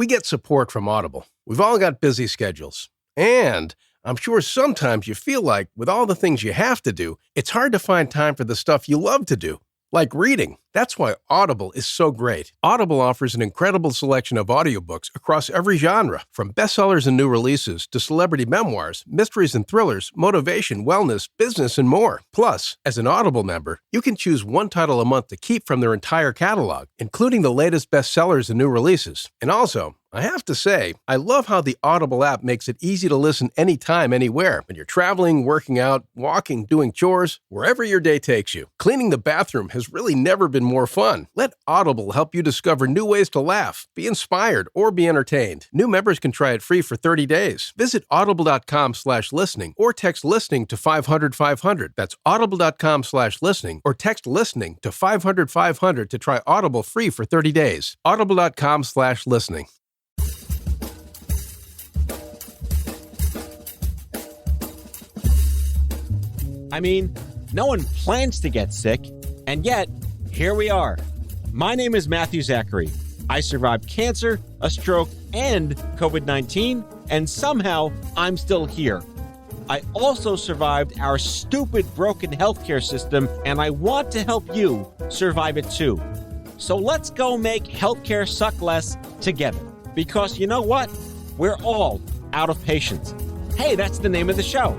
We get support from Audible. We've all got busy schedules. And I'm sure sometimes you feel like, with all the things you have to do, it's hard to find time for the stuff you love to do, like reading. That's why Audible is so great. Audible offers an incredible selection of audiobooks across every genre, from bestsellers and new releases to celebrity memoirs, mysteries and thrillers, motivation, wellness, business, and more. Plus, as an Audible member, you can choose one title a month to keep from their entire catalog, including the latest bestsellers and new releases. And also, I have to say, I love how the Audible app makes it easy to listen anytime, anywhere. When you're traveling, working out, walking, doing chores, wherever your day takes you. Cleaning the bathroom has really never been more fun. Let Audible help you discover new ways to laugh, be inspired, or be entertained. New members can try it free for 30 days. Visit audible.com/listening or text listening to 500-500. That's audible.com/listening or text listening to 500-500 to try Audible free for 30 days. Audible.com/listening. I mean, no one plans to get sick, and yet, here we are. My name is Matthew Zachary. I survived cancer, a stroke, and COVID-19, and somehow I'm still here. I also survived our stupid, broken healthcare system, and I want to help you survive it too. So let's go make healthcare suck less together. Because you know what? We're all out of patience. Hey, that's the name of the show.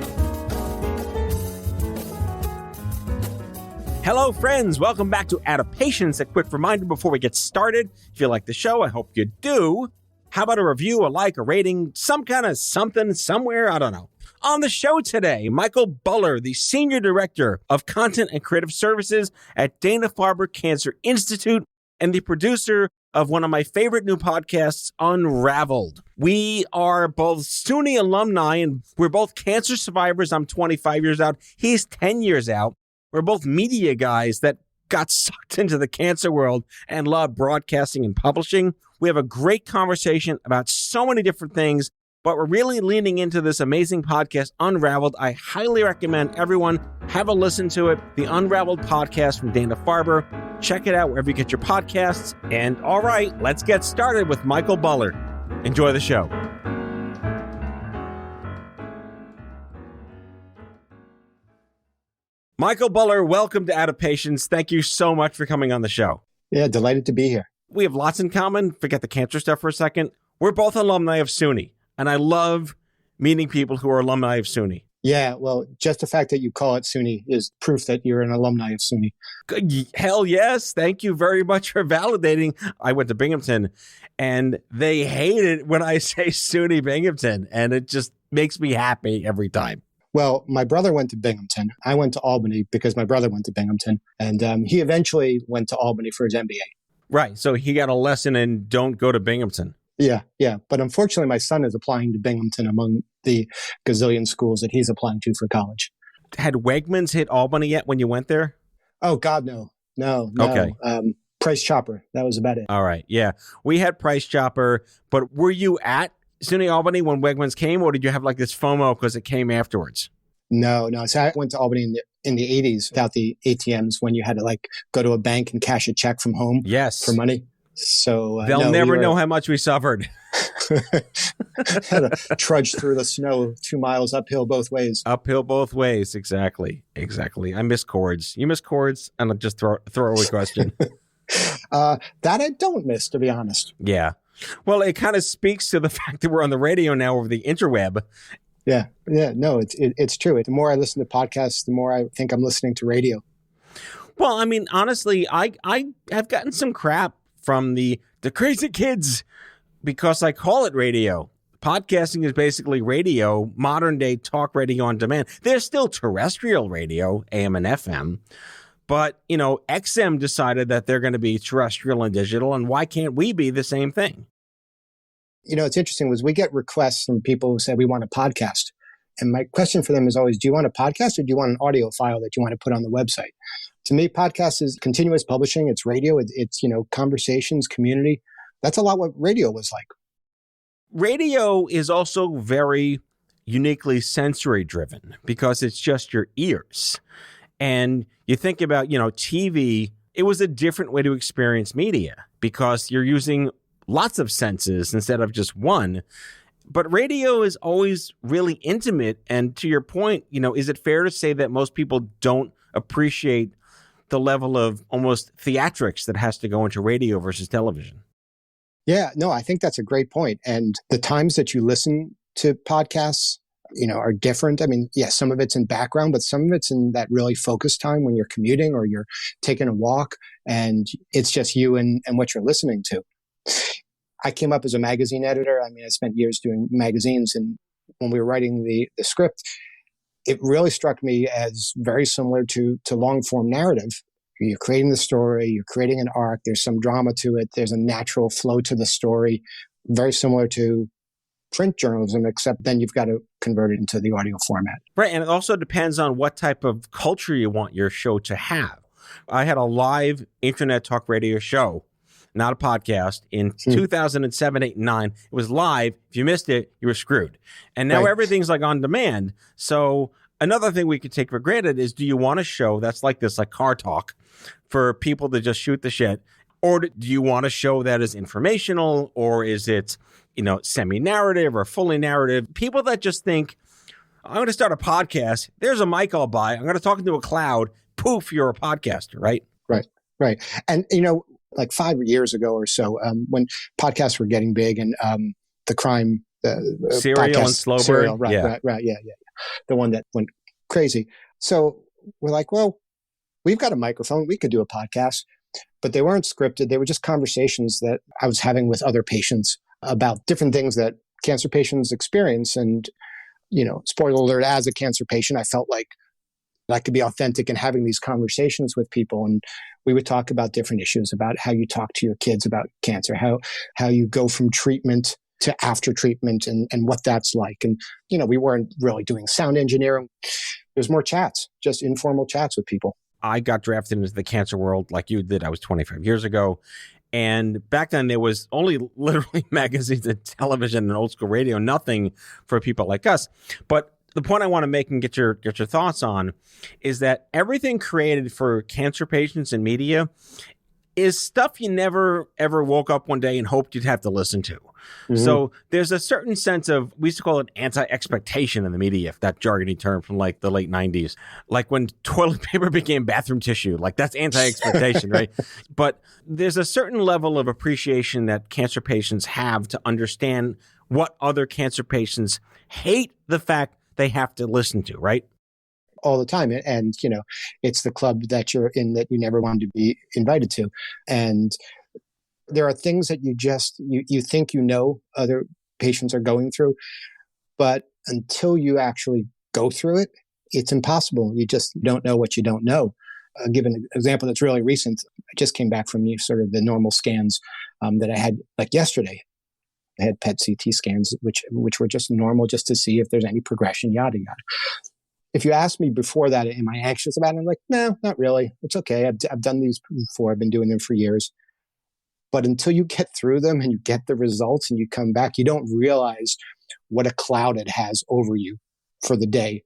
Hello, friends. Welcome back to Out of Patience. A quick reminder before we get started. If you like the show, I hope you do. How about a review, a like, a rating, some kind of something somewhere? I don't know. On the show today, Michael Buller, the Senior Director of Content and Creative Services at Dana-Farber Cancer Institute and the producer of one of my favorite new podcasts, Unraveled. We are both SUNY alumni, and we're both cancer survivors. I'm 25 years out. He's 10 years out. We're both media guys that got sucked into the cancer world and love broadcasting and publishing. We have a great conversation about so many different things, but we're really leaning into this amazing podcast, Unraveled. I highly recommend everyone have a listen to it. The Unraveled podcast from Dana-Farber. Check it out wherever you get your podcasts. And all right, let's get started with Michael Buller. Enjoy the show. Michael Buller, welcome to Out of Patience. Thank you so much for coming on the show. Yeah, delighted to be here. We have lots in common. Forget the cancer stuff for a second. We're both alumni of SUNY, and I love meeting people who are alumni of SUNY. Yeah, well, just the fact that you call it SUNY is proof that you're an alumni of SUNY. Hell yes. Thank you very much for validating. I went to Binghamton, and they hate it when I say SUNY Binghamton, and it just makes me happy every time. Well, my brother went to Binghamton. I went to Albany because my brother went to Binghamton. And he eventually went to Albany for his MBA. Right. So he got a lesson in don't go to Binghamton. Yeah. But unfortunately, my son is applying to Binghamton among the gazillion schools that he's applying to for college. Had Wegmans hit Albany yet when you went there? Oh, God, no. No. Okay. Price Chopper. That was about it. All right. Yeah. We had Price Chopper, but were you at SUNY Albany when Wegmans came, or did you have like this FOMO because it came afterwards? No. So I went to Albany in the 80s without the ATMs when you had to like go to a bank and cash a check from home for money. So they'll never know how much we suffered. Had to trudge through the snow 2 miles uphill both ways. Uphill both ways. Exactly. I miss chords. You miss chords? And I'll just throw away question. That I don't miss, to be honest. Yeah. Well, it kind of speaks to the fact that we're on the radio now over the interweb. Yeah. No, it's true. The more I listen to podcasts, the more I think I'm listening to radio. Well, I mean, honestly, I have gotten some crap from the crazy kids because I call it radio. Podcasting is basically radio, modern day talk radio on demand. There's still terrestrial radio, AM and FM. But, XM decided that they're going to be terrestrial and digital, and why can't we be the same thing? It's interesting was we get requests from people who say we want a podcast. And my question for them is always, do you want a podcast or do you want an audio file that you want to put on the website? To me, podcast is continuous publishing. It's radio. It's conversations, community. That's a lot what radio was like. Radio is also very uniquely sensory driven because it's just your ears. And you think about, TV, it was a different way to experience media because you're using lots of senses instead of just one. But radio is always really intimate. And to your point, is it fair to say that most people don't appreciate the level of almost theatrics that has to go into radio versus television? Yeah, no, I think that's a great point. And the times that you listen to podcasts, are different. I mean, yeah, some of it's in background, but some of it's in that really focused time when you're commuting or you're taking a walk and it's just you and what you're listening to. I came up as a magazine editor. I mean, I spent years doing magazines, and when we were writing the script, it really struck me as very similar to long form narrative. You're creating the story, you're creating an arc, there's some drama to it, there's a natural flow to the story, very similar to print journalism, except then you've got to convert it into the audio format. Right. And it also depends on what type of culture you want your show to have. I had a live internet talk radio show, not a podcast, in 2007, 8, and 9. It was live. If you missed it, you were screwed. And now everything's like on demand. So another thing we could take for granted is, do you want a show that's like this, like Car Talk, for people to just shoot the shit? Or do you want a show that is informational, or is it, semi-narrative or fully narrative? People that just think, I'm going to start a podcast. There's a mic I'll buy. I'm going to talk into a cloud. Poof, you're a podcaster, right? Right. And, like 5 years ago or so, when podcasts were getting big and the crime, Serial podcast, and Slow Bird. Serial, right. Yeah. The one that went crazy. So we're like, well, we've got a microphone. We could do a podcast. But they weren't scripted. They were just conversations that I was having with other patients about different things that cancer patients experience. And, spoiler alert, as a cancer patient, I felt like I could be authentic in having these conversations with people. And we would talk about different issues, about how you talk to your kids about cancer, how you go from treatment to after treatment and what that's like. And, we weren't really doing sound engineering. There's more chats, just informal chats with people. I got drafted into the cancer world like you did. I was 25 years ago. And back then there was only literally magazines and television and old school radio, nothing for people like us. But the point I want to make and get your thoughts on is that everything created for cancer patients and media is stuff you never, ever woke up one day and hoped you'd have to listen to. Mm-hmm. So there's a certain sense of, we used to call it anti-expectation in the media, if that jargony term from like the late 90s. Like when toilet paper became bathroom tissue, like that's anti-expectation, right? But there's a certain level of appreciation that cancer patients have to understand what other cancer patients hate the fact they have to listen to, right? All the time. And, it's the club that you're in that you never wanted to be invited to. And there are things that you think other patients are going through, but until you actually go through it, it's impossible. You just don't know what you don't know. I'll give an example that's really recent. I just came back from sort of the normal scans that I had like yesterday. I had PET CT scans, which were just normal, just to see if there's any progression, yada, yada. If you asked me before that, am I anxious about it? I'm like, no, not really. It's okay. I've done these before. I've been doing them for years. But until you get through them and you get the results and you come back, you don't realize what a cloud it has over you for the day.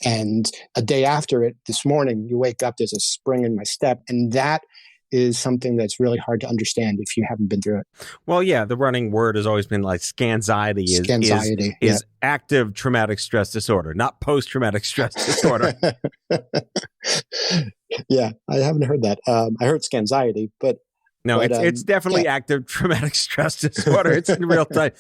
And a day after it, this morning, you wake up, there's a spring in my step. And that is something that's really hard to understand if you haven't been through it. Well, yeah, the running word has always been like scanxiety is active traumatic stress disorder, not post-traumatic stress disorder. Yeah, I haven't heard that. I heard scanxiety, but no, it's definitely active traumatic stress disorder. It's in real time.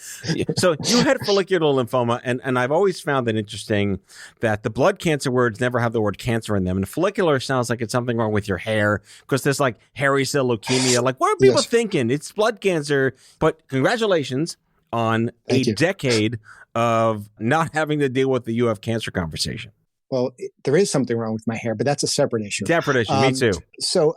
So you had follicular lymphoma, and I've always found it interesting that the blood cancer words never have the word cancer in them. And follicular sounds like it's something wrong with your hair because there's like hairy cell leukemia. Like, what are people thinking? It's blood cancer. But congratulations on Thank you. Decade of not having to deal with the you have cancer conversation. Well, there is something wrong with my hair, but that's a separate issue. Separate issue. Me too. So,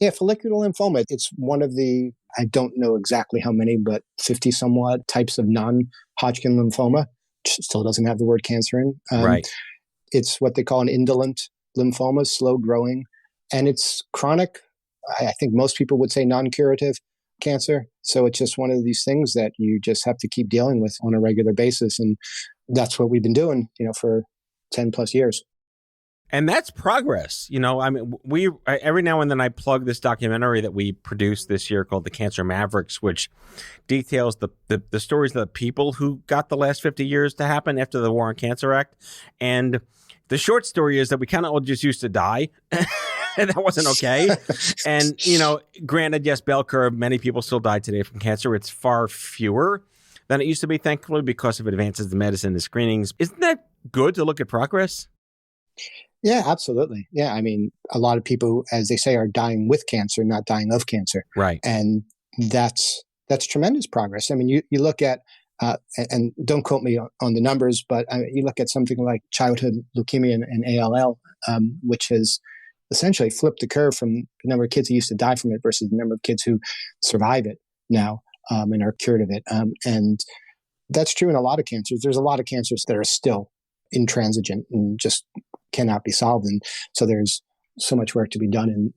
yeah, follicular lymphoma, it's one of the, I don't know exactly how many, but 50 somewhat types of non-Hodgkin lymphoma. Still doesn't have the word cancer in. Right. It's what they call an indolent lymphoma, slow growing. And it's chronic. I think most people would say non-curative cancer. So it's just one of these things that you just have to keep dealing with on a regular basis. And that's what we've been doing, for 10 plus years. And that's progress. I mean, every now and then I plug this documentary that we produced this year called The Cancer Mavericks, which details the stories of the people who got the last 50 years to happen after the War on Cancer Act. And the short story is that we kind of all just used to die. And that wasn't okay. And, granted, yes, bell curve, many people still die today from cancer. It's far fewer than it used to be, thankfully, because of advances in medicine and screenings. Isn't that good to look at progress? Yeah, absolutely. Yeah, I mean, a lot of people, as they say, are dying with cancer, not dying of cancer. Right. And that's tremendous progress. I mean, you look at, and don't quote me on the numbers, but you look at something like childhood leukemia and ALL, which has essentially flipped the curve from the number of kids who used to die from it versus the number of kids who survive it now and are cured of it. And that's true in a lot of cancers. There's a lot of cancers that are still intransigent and just cannot be solved. And so there's so much work to be done in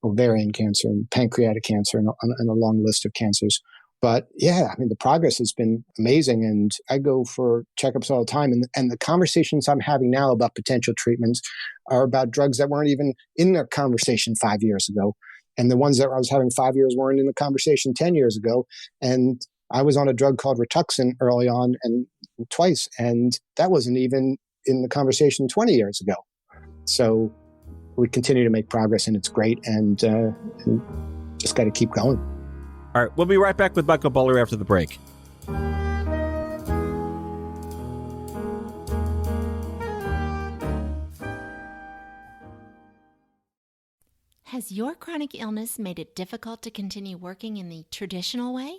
ovarian cancer and pancreatic cancer and a long list of cancers. But yeah, I mean, the progress has been amazing. And I go for checkups all the time. And the conversations I'm having now about potential treatments are about drugs that weren't even in the conversation 5 years ago. And the ones that I was having 5 years weren't in the conversation 10 years ago. And I was on a drug called Rituxan early on and twice. And that wasn't even in the conversation 20 years ago. So we continue to make progress and it's great. And just got to keep going. All right, we'll be right back with Michael Bowler after the break. Has your chronic illness made it difficult to continue working in the traditional way?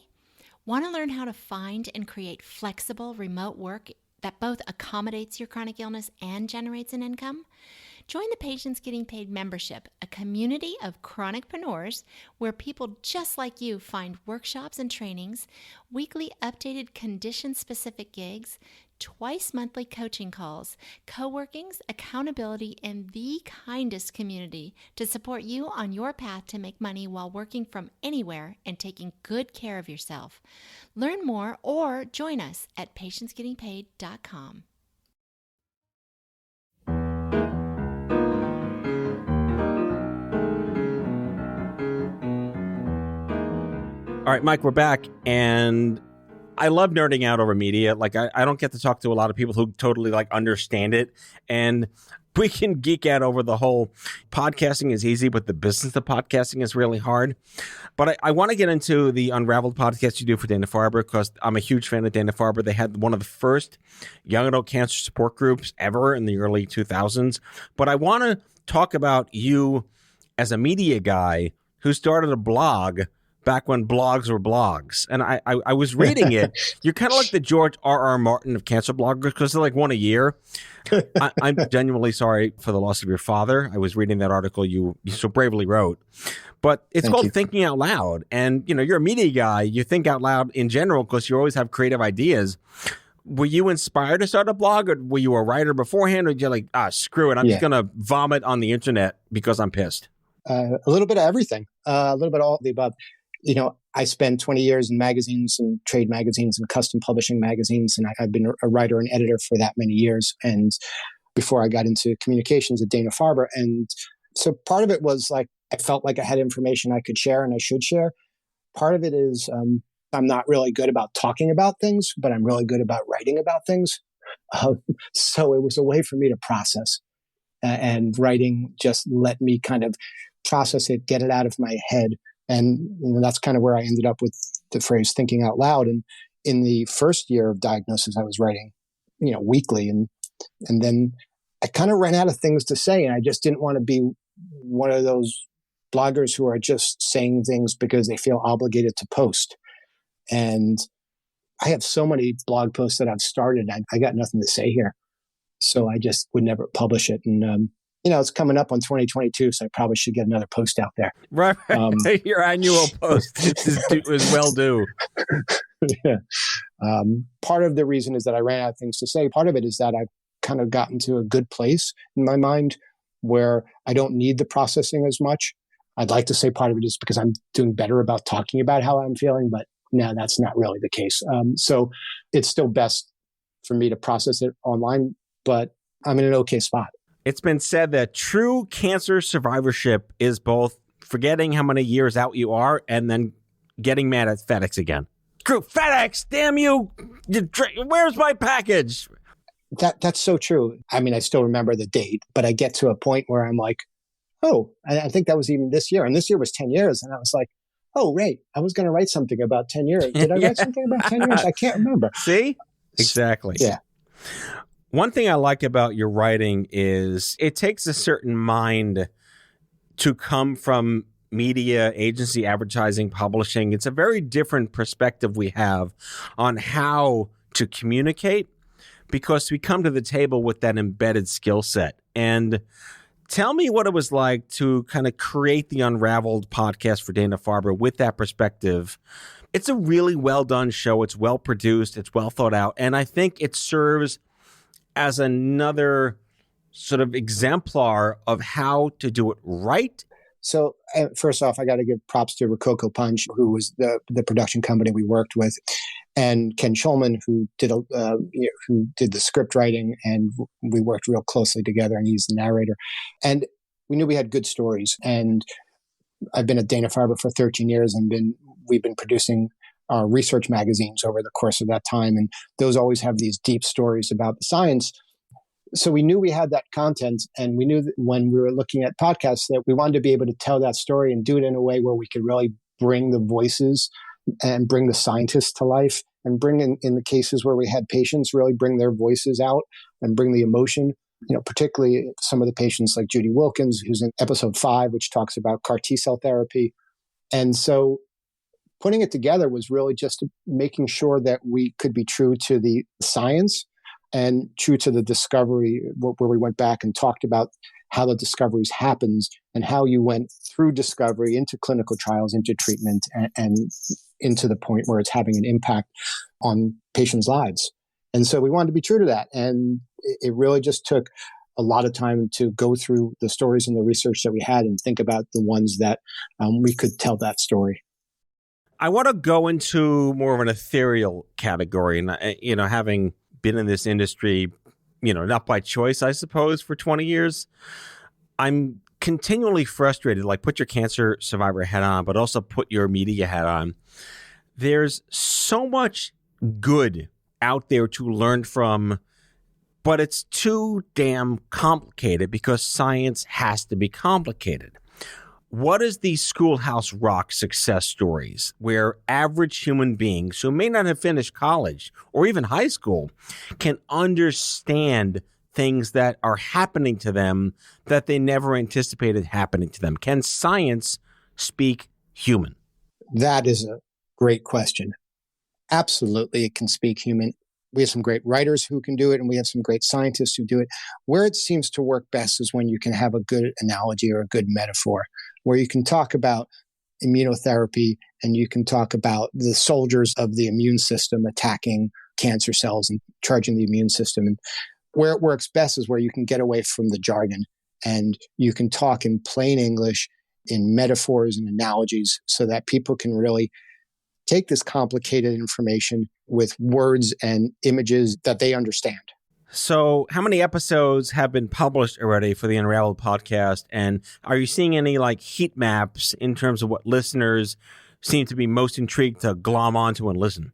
Want to learn how to find and create flexible remote work that both accommodates your chronic illness and generates an income? Join the Patients Getting Paid membership, a community of chronicpreneurs where people just like you find workshops and trainings, weekly updated condition-specific gigs, twice monthly coaching calls, co-workings, accountability, and the kindest community to support you on your path to make money while working from anywhere and taking good care of yourself. Learn more or join us at patientsgettingpaid.com. All right, Mike, we're back, and I love nerding out over media. Like, I don't get to talk to a lot of people who totally, understand it, and we can geek out over the whole podcasting is easy, but the business of podcasting is really hard. But I want to get into the Unraveled podcast you do for Dana-Farber, because I'm a huge fan of Dana-Farber. They had one of the first young adult cancer support groups ever in the early 2000s. But I want to talk about you as a media guy who started a blog back when blogs were blogs. And I was reading it. You're kind of like the George R.R. Martin of cancer bloggers, because they're like one a year. I'm genuinely sorry for the loss of your father. I was reading that article you so bravely wrote. But it's called Thinking Out Loud. And, you're a media guy. You think out loud in general because you always have creative ideas. Were you inspired to start a blog, or were you a writer beforehand? Or you're like, screw it, I'm just going to vomit on the internet because I'm pissed? A little bit of everything. A little bit of all of the above. I spent 20 years in magazines and trade magazines and custom publishing magazines, and I've been a writer and editor for that many years. And before I got into communications at Dana-Farber. And so part of it was like, I felt like I had information I could share and I should share. Part of it is I'm not really good about talking about things, but I'm really good about writing about things. So it was a way for me to process. And writing just let me kind of process it, get it out of my head. And that's kind of where I ended up with the phrase thinking out loud. And in the first year of diagnosis, I was writing, weekly. And then I kind of ran out of things to say. And I just didn't want to be one of those bloggers who are just saying things because they feel obligated to post. And I have so many blog posts that I've started. I got nothing to say here. So I just would never publish it. And, it's coming up on 2022, so I probably should get another post out there. Right. Your annual post is well due. Yeah. Part of the reason is that I ran out of things to say. Part of it is that I've kind of gotten to a good place in my mind where I don't need the processing as much. I'd like to say part of it is because I'm doing better about talking about how I'm feeling, but no, that's not really the case. So it's still best for me to process it online, but I'm in an okay spot. It's been said that true cancer survivorship is both forgetting how many years out you are and then getting mad at FedEx again. Screw FedEx, damn you! Where's my package? That's so true. I mean, I still remember the date, but I get to a point where I'm like, oh, I think that was even this year. And this year was 10 years. And I was like, oh, right. I was going to write something about 10 years. Did I write something about 10 years? I can't remember. See? Exactly. Yeah. One thing I like about your writing is it takes a certain mind to come from media, agency, advertising, publishing. It's a very different perspective we have on how to communicate because we come to the table with that embedded skill set. And tell me what it was like to kind of create the Unraveled podcast for Dana-Farber with that perspective. It's a really well done show. It's well produced. It's well thought out. And I think it serves as another sort of exemplar of how to do it right. So first off, I got to give props to Rococo Punch, who was the production company we worked with, and Ken Schulman, who did the script writing, and we worked real closely together, and he's the narrator. And we knew we had good stories. And I've been at Dana-Farber for 13 years, and we've been producing our research magazines over the course of that time. And those always have these deep stories about the science. So we knew we had that content, and we knew that when we were looking at podcasts that we wanted to be able to tell that story and do it in a way where we could really bring the voices and bring the scientists to life, and bring in the cases where we had patients really bring their voices out and bring the emotion. Particularly some of the patients like Judy Wilkins, who's in episode 5, which talks about CAR T-cell therapy. And so putting it together was really just making sure that we could be true to the science and true to the discovery, where we went back and talked about how the discoveries happens and how you went through discovery into clinical trials, into treatment, and into the point where it's having an impact on patients' lives. And so we wanted to be true to that. And it really just took a lot of time to go through the stories and the research that we had and think about the ones that we could tell that story. I want to go into more of an ethereal category. And, having been in this industry, not by choice, I suppose, for 20 years, I'm continually frustrated. Like, put your cancer survivor hat on, but also put your media hat on. There's so much good out there to learn from, but it's too damn complicated because science has to be complicated. What is the Schoolhouse Rock success stories where average human beings who may not have finished college or even high school can understand things that are happening to them that they never anticipated happening to them? Can science speak human? That is a great question. Absolutely, it can speak human. We have some great writers who can do it, and we have some great scientists who do it. Where it seems to work best is when you can have a good analogy or a good metaphor, where you can talk about immunotherapy and you can talk about the soldiers of the immune system attacking cancer cells and charging the immune system. And where it works best is where you can get away from the jargon and you can talk in plain English, in metaphors and analogies, so that people can really take this complicated information with words and images that they understand. So how many episodes have been published already for the Unraveled podcast? And are you seeing any heat maps in terms of what listeners seem to be most intrigued to glom onto and listen?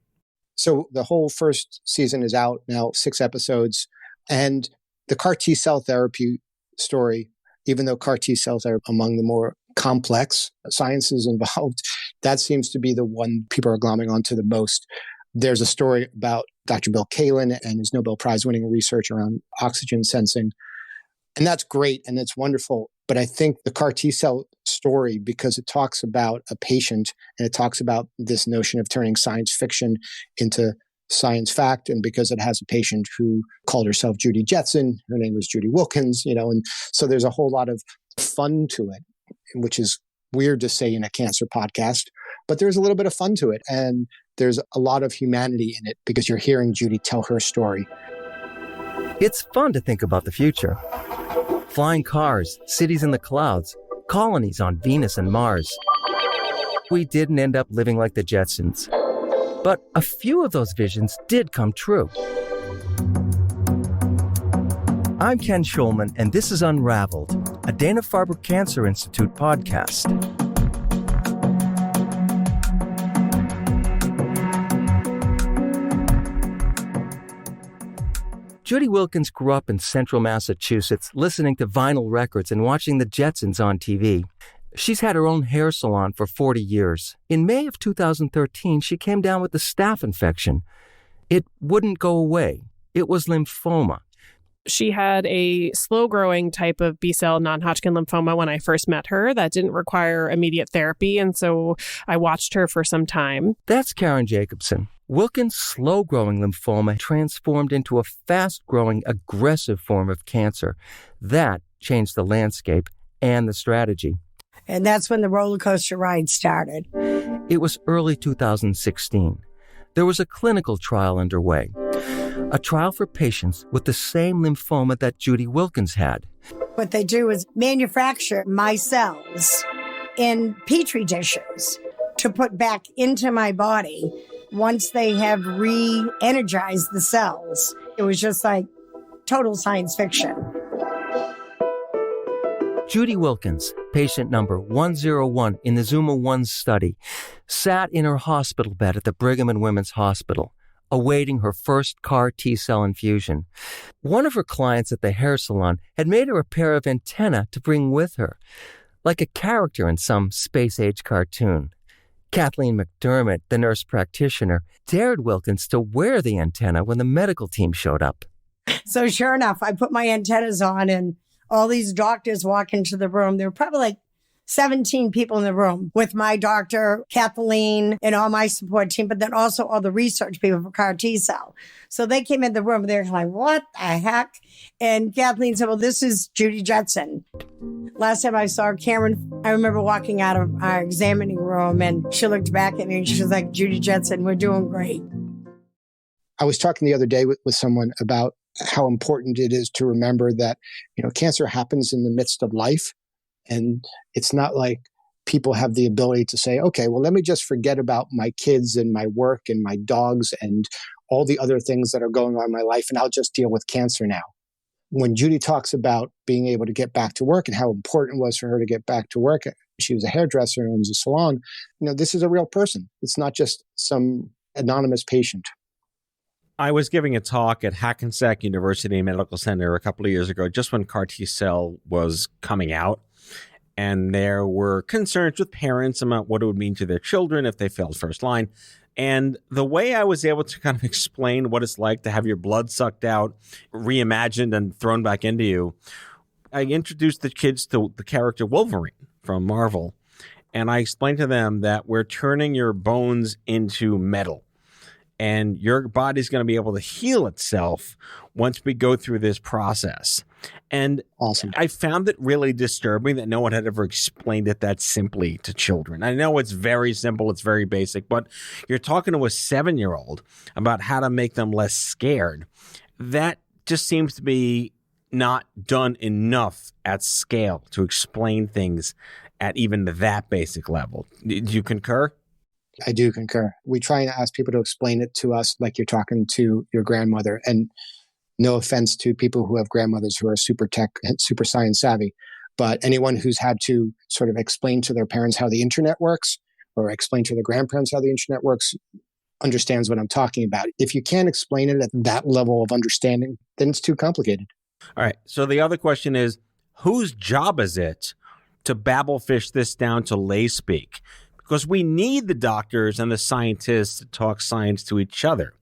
So the whole first season is out now, 6 episodes. And the CAR T-cell therapy story, even though CAR T-cells are among the more complex sciences involved, that seems to be the one people are glomming onto the most. There's a story about Dr. Bill Kalin and his Nobel Prize-winning research around oxygen sensing. And that's great and it's wonderful. But I think the CAR T-cell story, because it talks about a patient and it talks about this notion of turning science fiction into science fact, and because it has a patient who called herself Judy Jetson, her name was Judy Wilkins, and so there's a whole lot of fun to it, which is weird to say in a cancer podcast, but there's a little bit of fun to it. And there's a lot of humanity in it because you're hearing Judy tell her story. It's fun to think about the future. Flying cars, cities in the clouds, colonies on Venus and Mars. We didn't end up living like the Jetsons, but a few of those visions did come true. I'm Ken Schulman, and this is Unraveled, a Dana-Farber Cancer Institute podcast. Judy Wilkins grew up in central Massachusetts, listening to vinyl records and watching the Jetsons on TV. She's had her own hair salon for 40 years. In May of 2013, she came down with a staph infection. It wouldn't go away. It was lymphoma. She had a slow-growing type of B-cell non-Hodgkin lymphoma when I first met her that didn't require immediate therapy, and so I watched her for some time. That's Karen Jacobson. Wilkins' slow-growing lymphoma transformed into a fast-growing, aggressive form of cancer. That changed the landscape and the strategy. And that's when the roller coaster ride started. It was early 2016. There was a clinical trial underway. A trial for patients with the same lymphoma that Judy Wilkins had. What they do is manufacture my cells in Petri dishes to put back into my body once they have re-energized the cells. It was just like total science fiction. Judy Wilkins, patient number 101 in the Zuma 1 study, sat in her hospital bed at the Brigham and Women's Hospital, awaiting her first CAR T-cell infusion. One of her clients at the hair salon had made her a pair of antennae to bring with her, like a character in some space-age cartoon. Kathleen McDermott, the nurse practitioner, dared Wilkins to wear the antenna when the medical team showed up. So sure enough, I put my antennas on and all these doctors walk into the room. There were probably like 17 people in the room with my doctor, Kathleen, and all my support team, but then also all the research people for CAR T-cell. So they came in the room. They're like, what the heck? And Kathleen said, well, this is Judy Jetson. Last time I saw Karen, I remember walking out of our examining room and she looked back at me and she was like, Judy Jetson, we're doing great. I was talking the other day with someone about how important it is to remember that, cancer happens in the midst of life. And it's not like people have the ability to say, okay, well, let me just forget about my kids and my work and my dogs and all the other things that are going on in my life, and I'll just deal with cancer now. When Judy talks about being able to get back to work and how important it was for her to get back to work, she was a hairdresser and owns a salon. This is a real person. It's not just some anonymous patient. I was giving a talk at Hackensack University Medical Center a couple of years ago, just when CAR T-cell was coming out. And there were concerns with parents about what it would mean to their children if they failed first line. And the way I was able to kind of explain what it's like to have your blood sucked out, reimagined, and thrown back into you, I introduced the kids to the character Wolverine from Marvel. And I explained to them that we're turning your bones into metal. And your body's going to be able to heal itself once we go through this process. And awesome. I found it really disturbing that no one had ever explained it that simply to children. I know it's very simple, it's very basic, but you're talking to a 7-year-old about how to make them less scared. That just seems to be not done enough at scale to explain things at even that basic level. Do you concur? I do concur. We try and ask people to explain it to us like you're talking to your grandmother. And no offense to people who have grandmothers who are super tech, super science savvy, but anyone who's had to sort of explain to their parents how the internet works or explain to their grandparents how the internet works understands what I'm talking about. If you can't explain it at that level of understanding, then it's too complicated. All right. So the other question is, whose job is it to babble fish this down to lay speak? Because we need the doctors and the scientists to talk science to each other.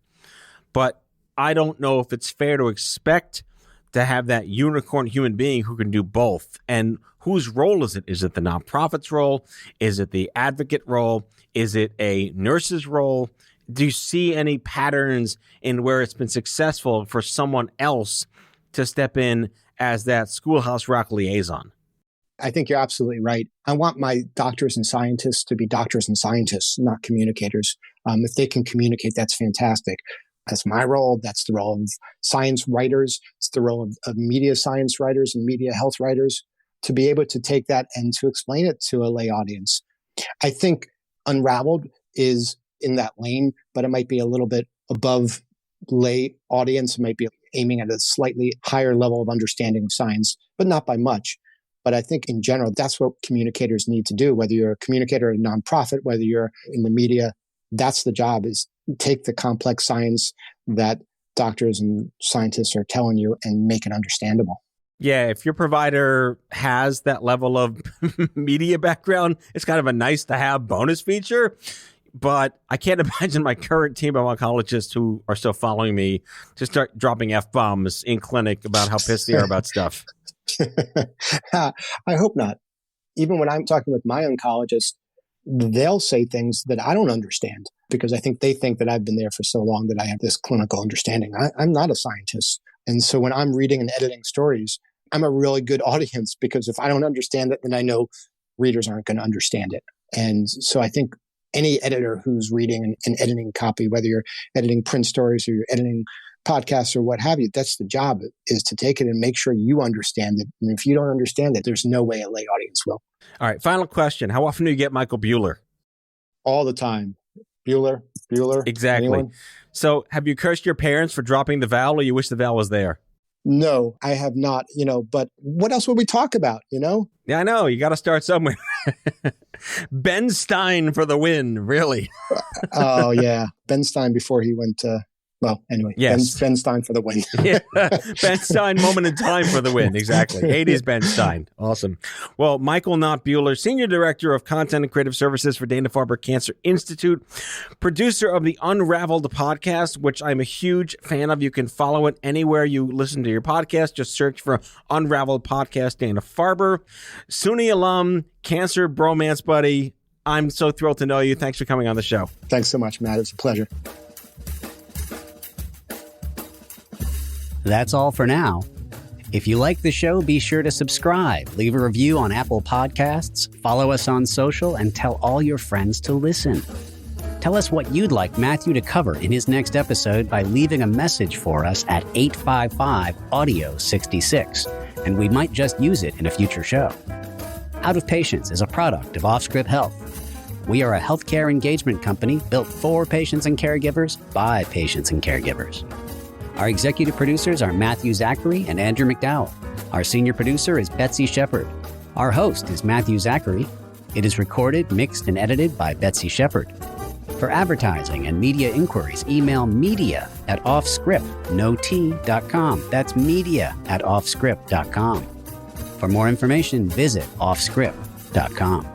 But I don't know if it's fair to expect to have that unicorn human being who can do both. And whose role is it? Is it the nonprofit's role? Is it the advocate role? Is it a nurse's role? Do you see any patterns in where it's been successful for someone else to step in as that Schoolhouse Rock liaison? I think you're absolutely right. I want my doctors and scientists to be doctors and scientists, not communicators. If they can communicate, that's fantastic. That's my role. That's the role of science writers. It's the role of media science writers and media health writers to be able to take that and to explain it to a lay audience. I think Unraveled is in that lane, but it might be a little bit above lay audience. It might be aiming at a slightly higher level of understanding of science, but not by much. But I think in general, that's what communicators need to do, whether you're a communicator at a nonprofit, whether you're in the media, that's the job, is take the complex science that doctors and scientists are telling you and make it understandable. Yeah, if your provider has that level of media background, it's kind of a nice to have bonus feature. But I can't imagine my current team of oncologists who are still following me to start dropping F-bombs in clinic about how pissed they are about stuff. I hope not. Even when I'm talking with my oncologist, they'll say things that I don't understand because I think they think that I've been there for so long that I have this clinical understanding. I'm not a scientist. And so when I'm reading and editing stories, I'm a really good audience because if I don't understand it, then I know readers aren't going to understand it. And so I think any editor who's reading and editing copy, whether you're editing print stories or you're editing podcasts or what have you, that's the job, is to take it and make sure you understand it. And if you don't understand it, there's no way a lay audience will. All right, final question. How often do you get Michael Bueller? All the time. Bueller. Exactly. Anyone? So have you cursed your parents for dropping the vowel, or you wish the vowel was there? No, I have not, but what else would we talk about, Yeah, I know. You got to start somewhere. Ben Stein for the win, really. Oh, yeah. Ben Stein before he went to... Well, anyway, yes. Ben Stein for the win. Yeah. Ben Stein, moment in time for the win. Exactly. 80s Ben Stein. Awesome. Well, Michael Not Bueller, Senior Director of Content and Creative Services for Dana-Farber Cancer Institute, producer of the Unraveled podcast, which I'm a huge fan of. You can follow it anywhere you listen to your podcast. Just search for Unraveled Podcast Dana-Farber. SUNY alum, cancer bromance buddy. I'm so thrilled to know you. Thanks for coming on the show. Thanks so much, Matt. It's a pleasure. That's all for now. If you like the show, be sure to subscribe, leave a review on Apple Podcasts, follow us on social, and tell all your friends to listen. Tell us what you'd like Matthew to cover in his next episode by leaving a message for us at 855-AUDIO-66, and we might just use it in a future show. Out of Patients is a product of OffScrip Health. We are a healthcare engagement company built for patients and caregivers by patients and caregivers. Our executive producers are Matthew Zachary and Andrew McDowell. Our senior producer is Betsy Shepard. Our host is Matthew Zachary. It is recorded, mixed, and edited by Betsy Shepard. For advertising and media inquiries, email media@offscript.com. That's media@offscript.com. For more information, visit offscript.com.